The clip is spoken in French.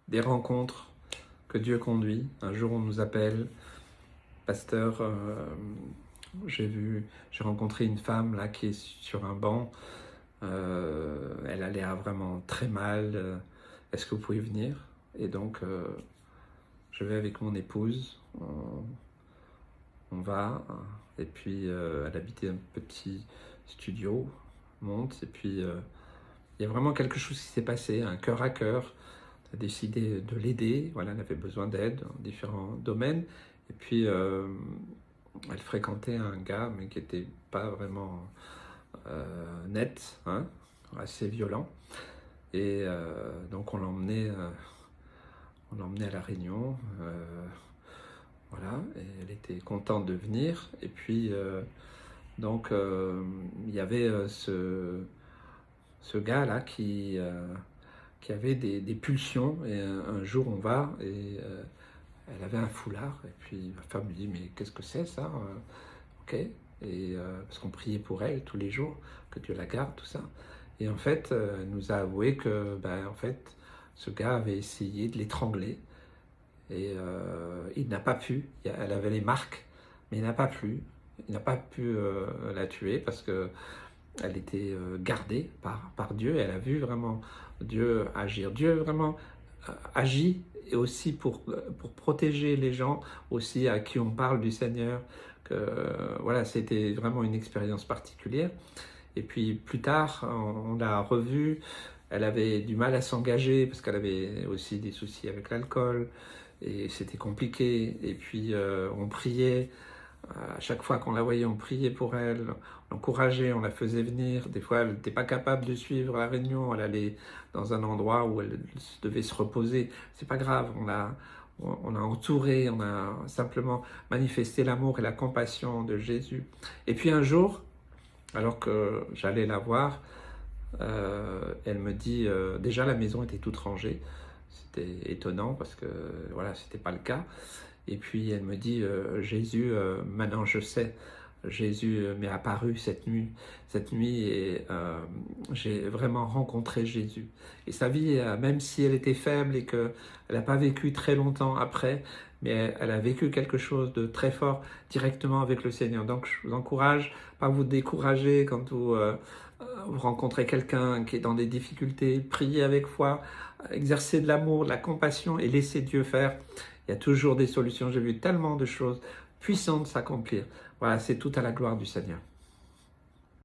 des rencontres que Dieu conduit. Un jour, on nous appelle, pasteur, j'ai rencontré une femme là qui est sur un banc. Elle a l'air vraiment très mal. Est-ce que vous pouvez venir? Et donc, je vais avec mon épouse. On va, et puis elle habitait un petit studio, on monte, et puis il y a vraiment quelque chose qui s'est passé, un cœur à cœur. On a décidé de l'aider, voilà, elle avait besoin d'aide dans différents domaines, et puis elle fréquentait un gars, mais qui n'était pas vraiment net, hein, assez violent, et donc on l'emmenait à la réunion. Voilà, et elle était contente de venir. Et puis, donc, il y avait ce gars-là qui avait des pulsions. Et un jour, on va, et elle avait un foulard. Et puis, ma femme lui dit, mais qu'est-ce que c'est ça? Ok. Et parce qu'on priait pour elle tous les jours, que Dieu la garde, tout ça. Et en fait, elle nous a avoué que, en fait, ce gars avait essayé de l'étrangler. Et il n'a pas pu, elle avait les marques, mais il n'a pas pu la tuer parce qu'elle était gardée par Dieu. Elle a vu vraiment Dieu agir. Dieu vraiment agit, et aussi pour protéger les gens aussi à qui on parle du Seigneur. Voilà, c'était vraiment une expérience particulière. Et puis plus tard, on l'a revue. Elle avait du mal à s'engager parce qu'elle avait aussi des soucis avec l'alcool. Et c'était compliqué. Et puis on priait. À chaque fois qu'on la voyait, on priait pour elle, on l'encourageait, on la faisait venir. Des fois, elle n'était pas capable de suivre la réunion. Elle allait dans un endroit où elle devait se reposer. C'est pas grave. On a entouré, on a simplement manifesté l'amour et la compassion de Jésus. Et puis un jour, alors que j'allais la voir, elle me dit, déjà la maison était toute rangée. C'était étonnant parce que voilà, c'était pas le cas. Et puis elle me dit, Jésus, maintenant je sais, Jésus m'est apparu cette nuit, et j'ai vraiment rencontré Jésus. Et sa vie, même si elle était faible et qu'elle n'a pas vécu très longtemps après, mais elle a vécu quelque chose de très fort directement avec le Seigneur. Donc je vous encourage, pas vous décourager quand vous rencontrez quelqu'un qui est dans des difficultés, priez avec foi, exercez de l'amour, de la compassion et laissez Dieu faire. Il y a toujours des solutions. J'ai vu tellement de choses puissantes s'accomplir. Voilà, c'est tout à la gloire du Seigneur.